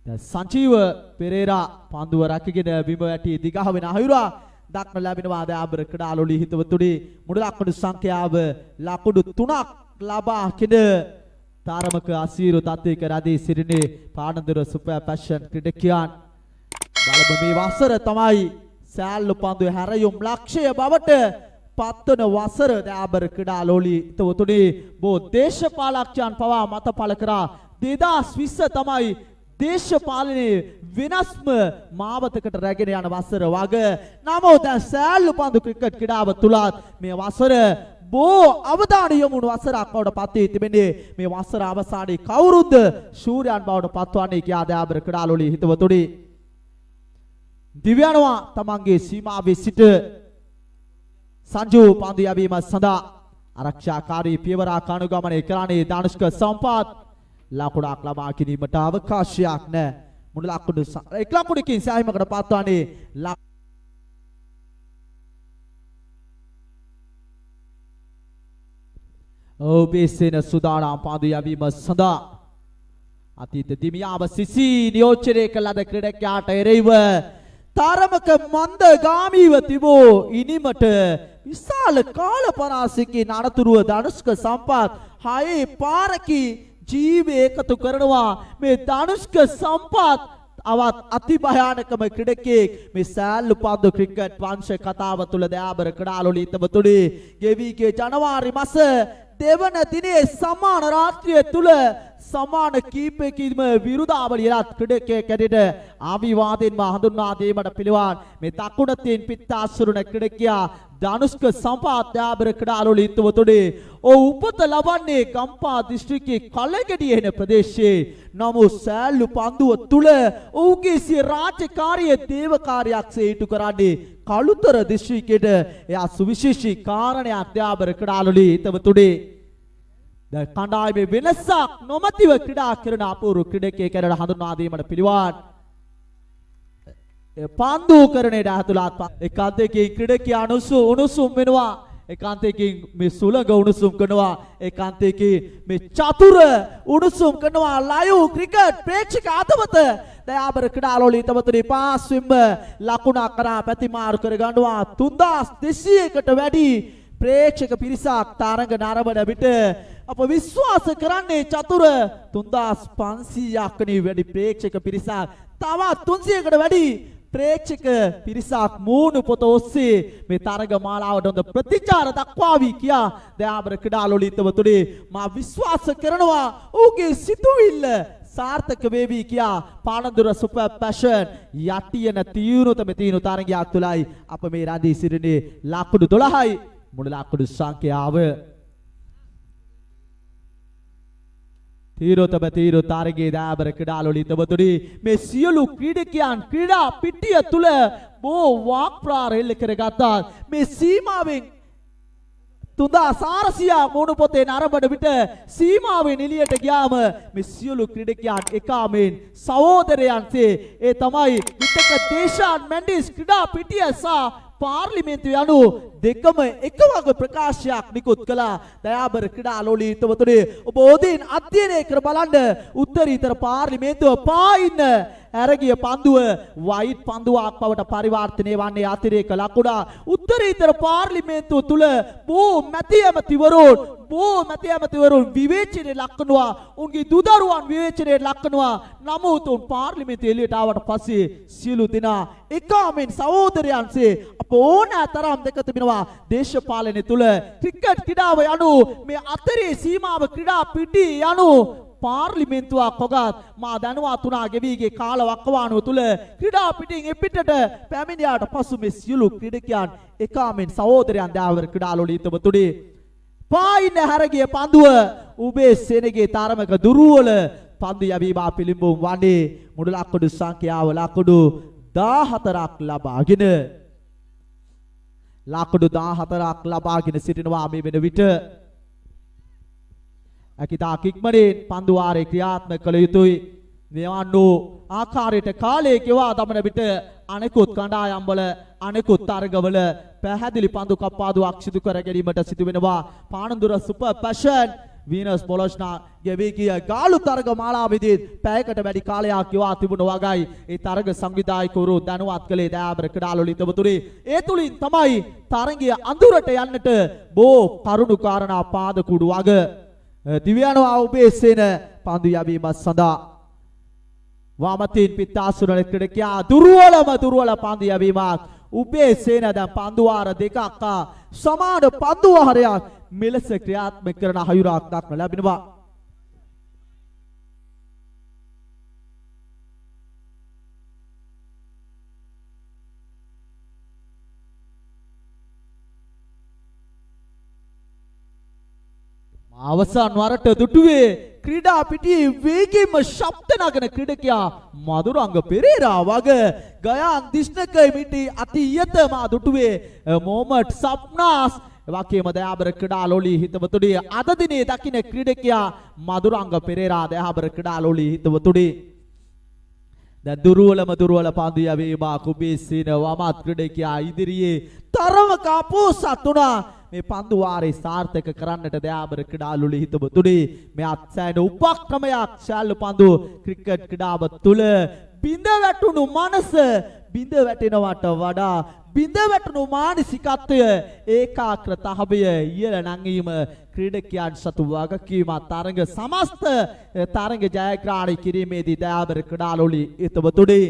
සංජීව පෙරේරා පන්දුව රැකගෙන බිම වැටි දිගහ වෙන අහිරුවා දක්න ලැබෙනවා දයාබර ක්‍රීඩාලෝලී හිතවතුනි මුළු ලකුණු සංඛ්‍යාව ලකුණු 3ක් ලබාගෙන තාරමක අසීරු තත්ත්වයක රැඳී සිටිනේ පානදුර සුපර් ෆැෂන් ක්‍රීඩකයන් බලමු මේ වසර තමයි සෑල්ලු පන්දු හැරයුම් ලක්ෂය බවට පත්වන වසර දයාබර ක්‍රීඩාලෝලී හිතවතුනි බොහෝ දේශපාලකයන් පවා මත පළ කරා 2020 තමයි දේශපාලනයේ වෙනස්ම මාවතකට රැගෙන යන වසර වග නමුත් දැන් සෑල්ලු පන්දු ක්‍රිකට් ක්‍රීඩාව තුලත් මේ වසර බොහෝ අවධානය යොමු වන වසරක් බවට පත් වී තිබෙන්නේ මේ වසර අවසානයේ කවුරුද ශූරයන් බවට පත්වන්නේ කියා දයාබර ක්‍රීඩාලෝලී හිතවතුනි දිව්‍යනවා තමන්ගේ සීමාවේ සිට සංජු පන්දු යැවීම සඳහා ආරක්ෂාකාරී පියවරක් අනුගමනය කරන්නේ ධනුෂ්ක සම්පත් ලකුණක් ලබා ගැනීමට අවකාශයක් නැහැ. මුළු ලකුණු එක් ලකුණකින් සෑහීමකට පත්වන්නේ ඔබේසෙන සුදානම් පන්දු යැවීම සඳහා අතීත දිමියාව සිසි නියෝජනය කළ ලද ක්‍රීඩකයාට එරෙහිව තරමක මන්දගාමීව තිබූ ඉනිමට විශාල කාල පරාසයකින් අනතුරුව ධනුෂ්ක සම්පත් 6 පාරකී ජීවය එකතු කරනවා මේ ධනුෂ්ක සම්පත් අවත් අති භයානකම ක්‍රීඩකයෙක් මේ සෑල්ලු පන්දු ක්‍රිකට් වංශ කතාව තුළ දයාබර ක්‍රීඩාලෝලී හිතවතුනි ගෙවිගේ ජනවාරි මාස දෙවන දිනේ සමාන රාත්‍රිය තුල සමාන කීපයකින්ම විරුදාවලියත් ක්‍රීඩකයෙක් ඇරෙට ආවිවාදයෙන්ම හඳුන්වා දීමට පිළිවන් මේ දකුණතින් පිත්තාසුරුණ ක්‍රීඩකයා ධනුෂ්ක සම්පත් දයාබර ක්‍රීඩාලෝලී හිතවතුනි උපත ලබන්නේ ගම්පා දිස්ත්‍රික්කයේ කලගෙඩිය එන ප්‍රදේශයේ නමුත් සෑල්ලු පන්දුව තුල ඔහුගේ සිය රාජකාරිය දේවකාරයක් සේටු කරන්නේ කළුතර දිස්ත්‍රික්කයට එයා සුවිශේෂී කාරණයක් දයාබර ක්‍රීඩාලෝලී හිතවතුනි දැන් කණ්ඩායමේ වෙනසක් නොමැතිව ක්‍රීඩා කරන අපූර්ව ක්‍රීඩකයෙක් කියලා හඳුන්වා දීමට පිළිවන් පන්දු කරණයට ඇතුළත් එකාන්තයකින් ක්‍රීඩකයා උණුසුම් වෙනවා එකාන්තයකින් මේ සුළඟ උණුසුම් කරනවා එකාන්තයකින් මේ චතුර උණුසුම් කරනවා ලයිව් ක්‍රිකට් ප්‍රේක්ෂක අතවත දයාබර ක්‍රීඩාලෝලී හිතවතුනි පාස්වෙන්ම ලකුණක් කරා ප්‍රතිමාරු කර ගන්නවා 3200කට වැඩි ප්‍රේක්ෂක පිරිසක් තරඟ නරඹන විට අප විශ්වාස කරන්නේ චතුර 3500ක් වැඩි ප්‍රේක්ෂක පිරිසක් තවත් 300කට වැඩි ප්‍රේක්ෂක පිරිසක් මූණු පොත ඔස්සේ මේ තරග මාලාවට හොඳ ප්‍රතිචාර දක්වාවි කියා දයාබර ක්‍රීඩාලෝලී හිතවතුනි මා විශ්වාස කරනවා ඔහුගේ සිතුවිල්ල සාර්ථක වේවි කියා පානදුර සුපර් පැෂන් යටියන තීව්‍රතම තියෙන තරගයක් තුලයි අප මේ රැඳී සිටින්නේ ලකුණු 12යි මුල ලකුණු සංඛ්‍යාව තීරොතම තීරො තරගයේ දාබර ක්‍රීඩාලෝලී හිතවතුනි මේ සියලු ක්‍රීඩකයන් ක්‍රීඩා පිටිය තුල බෝ වාක් ප්‍රාරෙල්ල කරගත්තා මේ සීමාවෙන් 3400 මොණු පොතේ නරඹන විට සීමාවෙන් එළියට ගියාම මේ සියලු ක්‍රීඩකයන් එකාමෙන් සහෝදරයන්සේ ඒ තමයි විතක දේශාන් මැන්ඩිස් ක්‍රීඩා පිටිය සහ පාර්ලිමේන්තුව යනු දෙකම එක වගේ ප්‍රකාශයක් නිකුත් කළා දයාබර ක්‍රීඩාලෝලී හිතවතුනි ඔබ ඕදින් අධ්‍යයනය කර බලන්න උත්තරීතර පාර්ලිමේන්තුව පායින්න ඇරගිය පන්දුව වයිට් පන්දුවක් බවට පරිවර්තනය වන්නේ අතිරේක ලකුණ උත්තරීතර පාර්ලිමේන්තුව තුල බෝ මැති ඇමතිවරුන් විවේචනයේ ලක්වනවා උන්ගේ දුදරුවන් විවේචනයේ ලක්වනවා නමුත් උන් පාර්ලිමේන්තුව එළියට ආවට පස්සේ සියලු දෙනා එකමෙන් සහෝදරයන්සේ අප ඕනෑතරම් දෙක තිබෙනවා දේශපාලනය තුල ක්‍රිකට් ක්‍රීඩාව යනු මේ අතරේ සීමාව ක්‍රීඩා පිටි යනු පාර්ලිමේන්තුවක් ඔගත් මා දැනුවත් වුණා ගෙවිගේ කාල වකවානුව තුල ක්‍රීඩා පිටින් එපිටට පැමිණියාට පසු මේ සියලු ක්‍රීඩකයන් එකමෙන් සහෝදරයන් දාවර ක්‍රීඩාලෝලී හිතවතුනි පායින්න හැරගිය පන්දුව උබේ සෙනගේ තරමක දුර්වල පන්දු යවීම පිළිඹුම් වන්නේ මුළු ලකුණු සංඛ්‍යාව ලකුණු 14ක් ලබාගෙන ලකුණු 14ක් ලබාගෙන සිටිනවා මේ වෙන විට අකිතා කික්මනේ පන්දු වාරේ ක්‍රියාත්මක කළ යුතුයි මෙවන් වූ ආකාරයට කාලයේ ගෙවා දමන විට අනෙකුත් කණ්ඩායම් වල අනෙකුත් තරගවල පැහැදිලි පන්දු කප්පාදුවක් සිදු කර ගැනීමට සිදු වෙනවා පානදුර සුපර් පැෂන් වීනස් බොලොස්නා ගෙවී ගිය ගාලු තරග මාලාවේදී පැයකට වැඩි කාලයක් ගෙවා තිබුණ වගයි ඒ තරග සංවිධායකවරු දැනුවත් කළේ දයාබර ක්‍රීඩාලෝලී හිතවතුනි ඒ තුලින් තමයි තරගය අඳුරට යන්නට බෝ කරුණු කාරණා පාද කුඩු වග දිව්‍යනවා ඔබේ සේන පන්දු යවීම සඳහා වාමතින් පිටාසුරන ක්‍රීඩකයා දුර්වල පන්දු යවීමක් ඔබේ සේන දැන් පන්දු වාර දෙකක් සමාන පන්දු වාරයක් මෙලෙස ක්‍රියාත්මක කරන හයුරක් දක්න ලැබෙනවා අවසන් වරට දුටුවේ ක්‍රීඩා පිටියේ වේගෙම ශබ්ද නගන ක්‍රීඩකයා මදුරංග පෙරේරා වග ගයාන් දිස්නකයි මිටි අති ඉහතම දුටුවේ මොහමඩ් සබ්නාස් එවැගේම දයාබර ක්‍රීඩාලෝලී හිතවතුනි අද දිනේ දකින්න ක්‍රීඩකයා මදුරංග පෙරේරා දයාබර ක්‍රීඩාලෝලී හිතවතුනි දැන් දුර්වල පන්දු යවීම කුබී සින වමත් ක්‍රීඩකයා ඉදිරියේ තරමක අපෝසත් වුණා මේ පන්දු වාරේ සාර්ථක කරන්නට දයාබර ක්‍රීඩාලෝලී හිතවතුනි මේ අත්සෑන උපක්‍රමයක් ශාල්ලු පන්දු ක්‍රිකට් ක්‍රීඩාව තුල බිඳ වැටුණු මනස බිඳ වැටෙනවට වඩා බිඳ වැටුණු මානසිකත්වය ඒකාග්‍රතාවය ඉහළ නැංවීම ක්‍රීඩකයන් සතු වගකීම තරඟ සමස්ත තරඟ ජයග්‍රහණය කිරීමේදී දයාබර ක්‍රීඩාලෝලී හිතවතුනි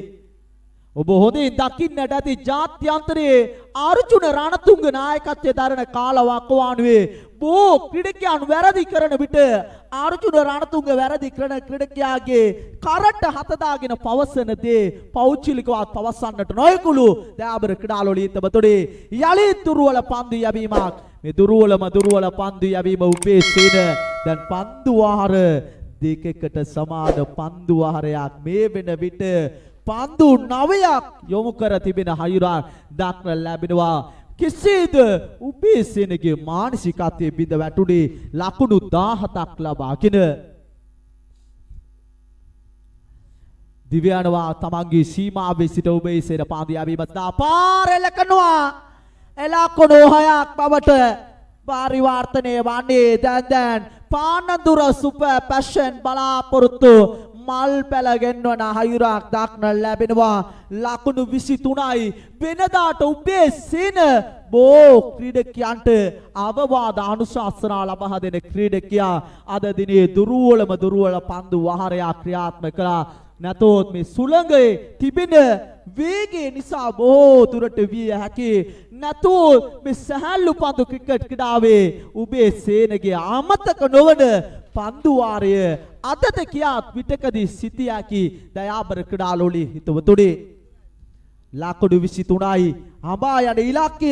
ඔබ හොඳින් දකින්නට ඇති ජාත්‍යන්තරයේ අර්ජුන රණතුංග නායකත්වයේ දරන කාලවකවානුවේ බෝ ක්‍රීඩකයන් වැරදි කරන විට අර්ජුන රණතුංග වැරදි කරන ක්‍රීඩකයාගේ කරට හත දාගෙන පවසන දේ පෞද්ගලිකවත් පවසන්නට නොයකුළු දයාබර ක්‍රීඩාලෝලී හිතවතුනි යලිත් දුර්වල පන්දු යැවීමක් මේ දුර්වල පන්දු යැවීම උපේ සේන දැන් පන්දු වාර දෙකකට සමාන පන්දු වාරයක් මේ වෙන විට පන්දු 9ක් යොමු කර තිබෙන හයුරක් දක්න ලැබෙනවා කෙසේද උබේ සේනගේ මානසිකත්වයේ බිඳ වැටුනේ ලකුණු 17ක් ලබාගෙන දිව්‍යනවා තමන්ගේ සීමාවේ සිට උබේ සේන පන්දු යැවීම සඳහා පාරෙල කරනවා එලකුණු 6ක් බවට පරිවර්තනය වන්නේ දැන් පානදුර සුපර් පැෂන් බලාපොරොත්තු මල් පැල ගෙන්වන හයුරක් දක්න ලැබෙනවා ලකුණු 23යි වෙනදාට උබේ සේන බෝ ක්‍රීඩකයන්ට අවවාද අනුශාසනා ලබා දෙන ක්‍රීඩකයා අද දිනේ දුර්වල පන්දු වහරයක් ක්‍රියාත්මක කළා නැතොත් මේ සුළඟේ තිබෙන වේගය නිසා බොහෝ දුරට විය හැකි. නැතොත් මේ සහැල්ලු පන්දු ක්‍රිකට් ක්‍රීඩාවේ ඔබේ සේනගේ අමතක නොවන පන්දු වාරය අදද කියාත් විටකදී සිටිය හැකි දයාබර ක්‍රීඩාලෝලි හිතවතුනි. ලකුණු 23යි හඹා යන ඉලක්කය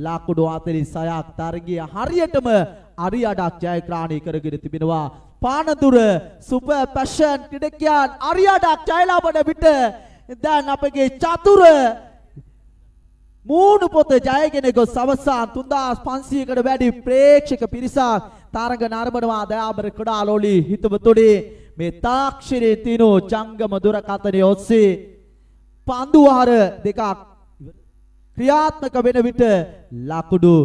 ලකුණු 46ක් තරගය හරියටම අරියඩක් ජයග්‍රහණය කරගෙන තිබෙනවා. පානදුර සුපර් පැෂන් ක්‍රීඩකයන් අරියඩක් ජය ලබන විට දැන් අපගේ චතුර මූණු පොත ජයගෙන ගොස් අවසන් 3500කට වැඩි ප්‍රේක්ෂක පිරිසක් තරඟ නරඹනවා. දයාබර ක්‍රීඩාලෝලි හිතවතුනි මේ තාක්ෂණයේ තිනු ජංගම දුරකථනයේ ඔස්සේ පන්දු වාර දෙකක් ක්‍රියාත්මක වෙන විට ලකුණු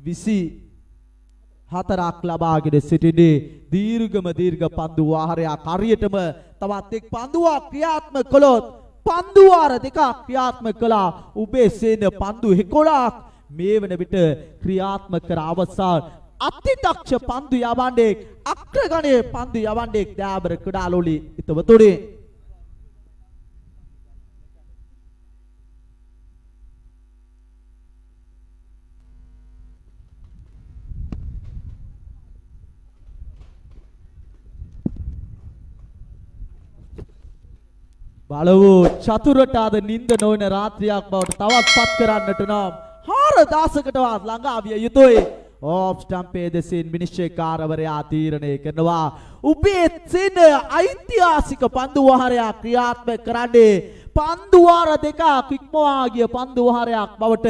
24ක් ලබාගෙන සිටින්නේ. දීර්ඝ පන්දු වාරයක් හරියටම තවත් එක් පන්දුවක් ක්‍රියාත්මක කළොත් පන්දු වාර දෙකක් ක්‍රියාත්මක කළා. ඔබේ සේන පන්දු 11ක් මේ වන විට ක්‍රියාත්මක කර අවසන් අතිදක්ෂ පන්දු යවන්නේ අග්‍රගණයේ පන්දු යවන්නේ දයාබර ක්‍රීඩාලෝලි හිතවතුනි. බලවු චතුරට අද නිින්ද නොවන රාත්‍රියක් බවට තවත් පත් කරන්නට නම් 4000කටවත් ළඟා විය යුතුයි. ඕෆ් ස්ටම්පේ දෙසින් විනිශ්චයකාරවරයා තීරණය කරනවා ඔබේ සෙන ඓතිහාසික පන්දු වාරයක් ක්‍රියාත්මක කරන්නේ පන්දු වාර දෙකක් ඉක්මවා ගිය පන්දු වාරයක් බවට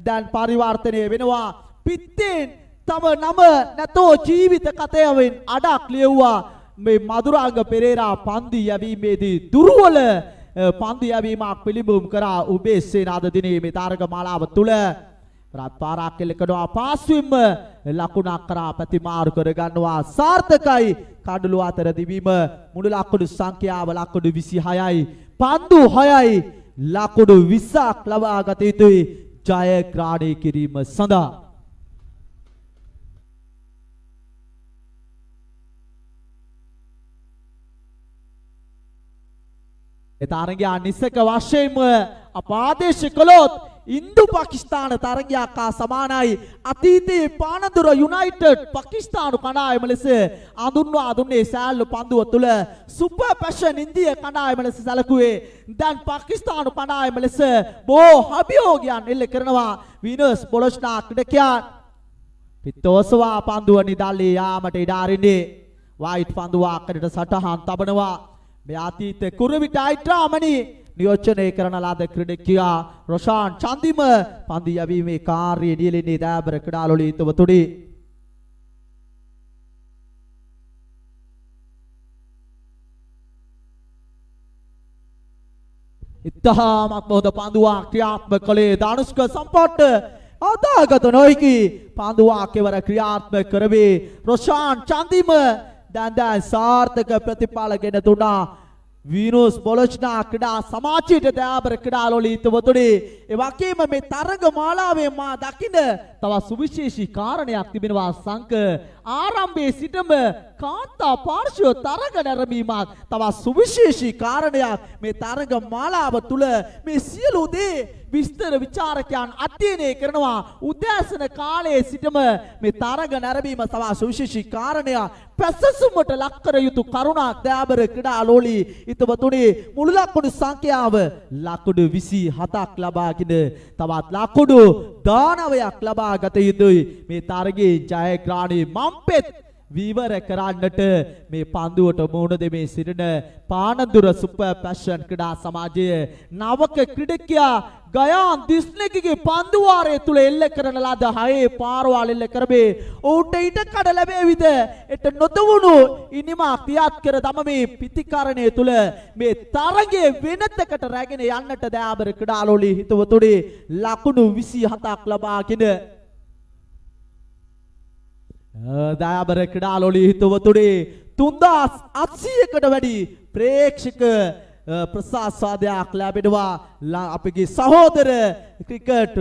දැන් පරිවර්තනය වෙනවා. පිත්තෙන් තම නම නැතෝ ජීවිත කතාවෙන් අඩක් ලියුවා. මේ මදුරාංග පෙරේරා පන්දු යැවීමේදී දුර්වල පන්දු යැවීමක් පිළිඹුම් කරා ඔබේ සේන අද දිනේ මේ තාරක මාලාව තුල රත් පාරක් එල්ලකනවා. පාස්විම ලකුණක් කරා ප්‍රතිමාරු කර ගන්නවා. සාර්ථකයි කඩළු අතර දිවීම. මුළු ලකුණු සංඛ්‍යාව ලකුණු 26යි. පන්දු 6යි ලකුණු 20ක් ලබා ගත යුතුයි ජයග්‍රහණය කිරීම සඳහා. තරගය නිසක වශයෙන්ම අපාදේශ කළොත් ඉන්දු පාකිස්තාන තරගයක් හා සමානයි. අතීතයේ පානදුර යුනයිටඩ් පාකිස්තානු කණ්ඩායම ලෙස අඳුන්වා දුන්නේ සෑල්ලු පන්දුව තුළ සුපර් පැෂන් ඉන්දිය කණ්ඩායම ලෙස සැලකුවේ. දැන් පාකිස්තානු කණ්ඩායම ලෙස බොහෝ අභියෝගයන් එල්ල කරනවා. විනර්ස් බොලොස්නා ක්‍රීඩකයන් පිටෝසවා පන්දුව නිදල්ලේ යාමට ඉඩ අරින්නේ. වයිට් පන්දුවකට සටහන් තබනවා. මේ අතීත කුරුවිට අයිට්‍රාමනි නියෝජනය කරන ලද ක්‍රීඩකයා රොෂාන් චන්දිම පන්දු යැවීමේ කාර්යය නියැලෙන්නේ දයාබර ක්‍රීඩාලෝලි හිතවතුනි. ඉතාමත් හොඳ පන්දුවක් ක්‍රියාත්මක කළේ ධනුෂ්ක සම්පත් අදාගත නොහැකි පන්දුවක් කෙවර ක්‍රියාත්මක කරවේ රොෂාන් චන්දිම දැන් සාර්ථක ප්‍රතිඵල ගෙන දුනා. විනෝස් බොලොච්නා ක්‍රීඩා සමාජයට දයාබර ක්‍රීඩාලෝලි හිතවතුනි. ඒ වගේම මේ තරග මාලාවේ මා දකින්න තවත් සුවිශේෂී කාරණයක් තිබෙනවා. සංක ආරම්භයේ සිටම කාන්තා පාර්ශ්ව තරග නැරඹීමක් තවත් සුවිශේෂී කාරණයක් මේ තරග මාලාව තුල මේ සියලු දේ විස්තර විචාරකයන් අධ්‍යයනය කරනවා. උදෑසන කාලයේ සිටම මේ තරග නැරඹීම තවත් සුවිශේෂී කාරණයක්. පැසසුමට ලක් කර යුතු කරුණක් දයාබර ක්‍රීඩාලෝලි හිතවතුනි. මුළු ලකුණු සංඛ්‍යාව ලකුණු 27ක් ලබාගෙන තවත් ලකුණු 19ක් ලබා ගත යුතුයි මේ තරගයේ ජයග්‍රහණය මම්පෙත් විවර කරන්නට මේ පන්දුවට මුහුණ දෙමින් සිටින පානදුර සුපර් පැෂන් ක්‍රීඩා සමාජයේ නවක ක්‍රීඩකයා ගයාන් දිස්නේකගේ පන්දු වාරය තුල එල්ල කරන ලද 6 පාරවල් එල්ල කරමේ ඔහුට ඊට කඩ ලැබෙවිද එට නොදවුණු ඉනිමා ක්‍රියාත් කර දමමේ පිතිකරණය තුල මේ තරගයේ වෙනතකට රැගෙන යන්නට දයාබර ක්‍රීඩාලෝලි හිතවතුනි ලකුණු 27ක් ලබාගෙන දයාබර ක්‍රීඩාලෝලි හිතවතුනි 3800කට වැඩි ප්‍රේක්ෂක ප්‍රසාස්වාදයක් ලැබෙනවා අපගේ සහෝදර ක්‍රිකට්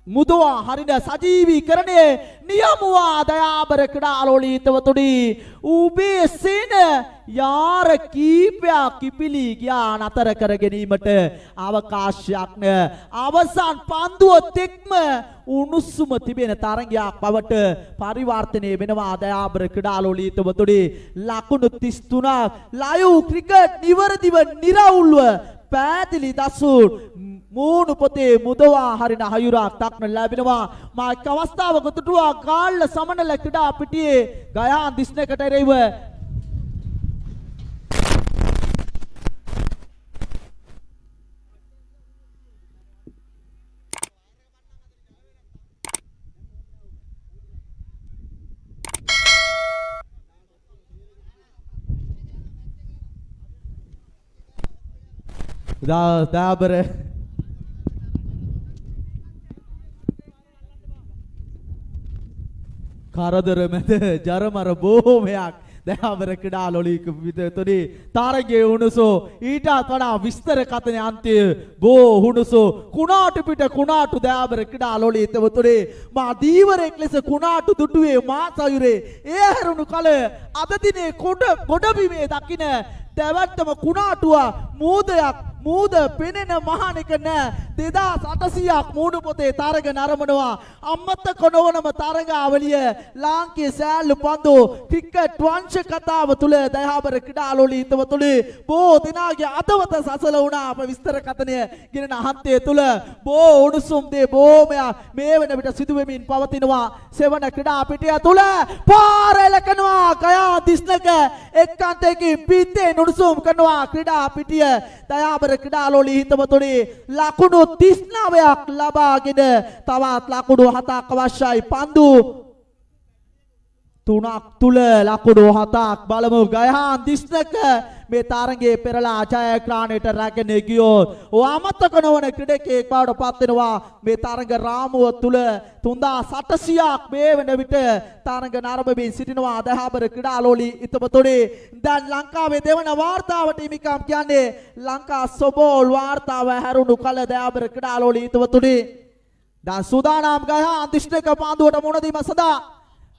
මුදවා හරින සජීවීකරණයේ නියමුවා දයාබර ක්‍රීඩාලෝලී හිතවතුනි උබේ සේන යාර කීපයක් කිපිලි ගියා නතර කර ගැනීමට අවකාශයක් නැ අවසන් පන්දුව තෙක්ම උණුසුම තිබෙන තරගයක් බවට පරිවර්තනය වෙනවා දයාබර ක්‍රීඩාලෝලී හිතවතුනි ලකුණු 33ක් ලයිව් ක්‍රිකට් නිවර්දිව නිරවුල්ව පැහැදිලි දසුන් මූණු පොතේ මුදවා හරින හයුරක් දක්න ලැබෙනවා මා එක් අවස්ථාවක තුටුවා ගාල්ල සමනල ක්‍රීඩා පිටියේ ගයාන් දිස්නකට එරෙහිව දාබර කරදර මැද ජරමර බොහෝමයක් දයාබර ක්‍රීඩාලෝලීක විදතුනි තරගයේ උණුසෝ ඊටත් වඩා විස්තර කතන අන්තය බෝ උණුසෝ කුණාටු පිට කුණාටු දයාබර ක්‍රීඩාලෝලී හිතවතුනි මා දීවරෙක් ලෙස කුණාටු දුටුවේ මා සයුරේ ඒ හැරුණු කල අද දිනේ ගොඩබිමේ දකින දැවැත්තම කුණාටුව මූද පෙනෙන මහානික නෑ 2800ක් මූණු පොතේ තරග නරඹනවා අමතක නොවනම තරගාවලිය ලාංකීය සෑල්ලු පන්දු ක්‍රිකට් වංශ කතාව තුල දයාබර ක්‍රීඩාලෝලී හිතවතුනි බොහෝ දිනාගේ අදවත සසල වුණා අප විස්තර කතනය ගෙනන අහන්තය තුල බොහෝ උණුසුම් දේ බොහෝමයක් මේ වෙන විට සිදු වෙමින් පවතිනවා සෙවන ක්‍රීඩා පිටිය තුල පාර එලකනවා ගයා දිස්නක එක්කන්තයකින් පිටේ උණුසුම් කරනවා ක්‍රීඩා පිටිය දයාබර ක්‍රීඩාලෝලී හිතවතුනි ලකුණු 39ක් ලබාගෙන තවත් ලකුණු 7ක් අවශ්‍යයි පන්දු 3ක් තුල ලකුණු 7ක් බලමු ගයහාන් දිස්නක මේ තරගයේ පෙරලා ජයග්‍රහණයට රැගෙන ගියොත් අමතක නොවන ක්‍රීඩකයෙක් බවට පත් වෙනවා මේ තරග රාමුව තුල 3800ක් මේ වෙන විට තරග නරඹමින් සිටිනවා දයාබර ක්‍රීඩාලෝලී හිතවතුනි දැන් ලංකාවේ දෙවන වාර්තාවට හිමිකම් කියන්නේ ලංකා සොබෝල් වාර්තාව හැරුණු කල දයාබර ක්‍රීඩාලෝලී හිතවතුනි දැන් සූදානම් ගයහාන් දිස්නක පාන්දුවට මුණ දීම සඳහා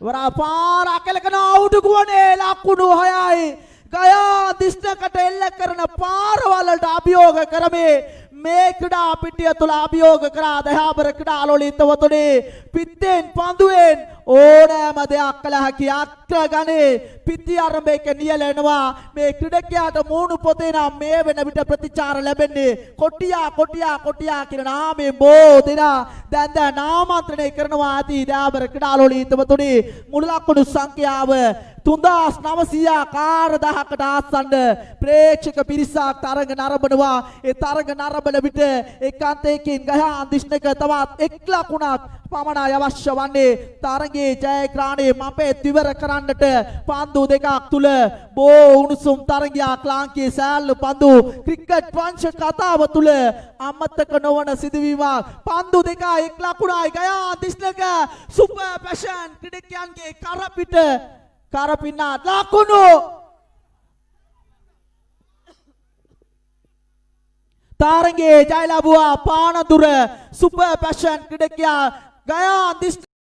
වරා පාර අකලකන අවුඩු ගුවනේ ලකුණු 6යි ගයා දිස්නකට එල්ල කරන පාරවලට අභියෝග කරමේ මේ ක්‍රීඩා පිටිය තුල අභියෝග කරා දයාබර ක්‍රීඩාලෝලී හිතවතුනි පිටෙන් පන්දුවෙන් ඕනෑම දෙයක් කළ හැකි අත්ගනේ පිටි ආරම්භයක නියැලෙනවා මේ ක්‍රීඩකයාට මූණු පොතේ නම් මේ වෙන විට ප්‍රතිචාර ලැබෙන්නේ කොටියා කියන නාමයෙන් බොහෝ දෙනා දැන් නාමන්ත්‍රණය කරනවා ඇති දයාබර ක්‍රීඩාලෝලී හිතවතුනි මුළු ලකුණු සංඛ්‍යාව 3900 4000කට ආසන්න ප්‍රේක්ෂක පිරිසක් තරග නරඹනවා ඒ තරග නරඹන විට එකාන්තයකින් ගයාන් දිස්නක තවත් එක් ලකුණක් පමණයි අවශ්‍ය වන්නේ තරගයේ ජයග්‍රහණය මපේ ඉවර කරන්නට පන්දු දෙකක් තුල බොහෝ උණුසුම් තරගයක් ලාංකීය සෑල්ලු පන්දු ක්‍රිකට් වංශ කතාව තුල අමතක නොවන සිදුවීමක් පන්දු දෙක එක් ලකුණයි ගයාන් දිස්නක සුපර් පැෂන් ක්‍රීඩකයන්ගේ කරපිට කරපින්නා ලකුණු තරගයේ ජය ලැබුවා පානදුර සුපර් පැෂන් ක්‍රීඩකයා ගයාන් දිස්නක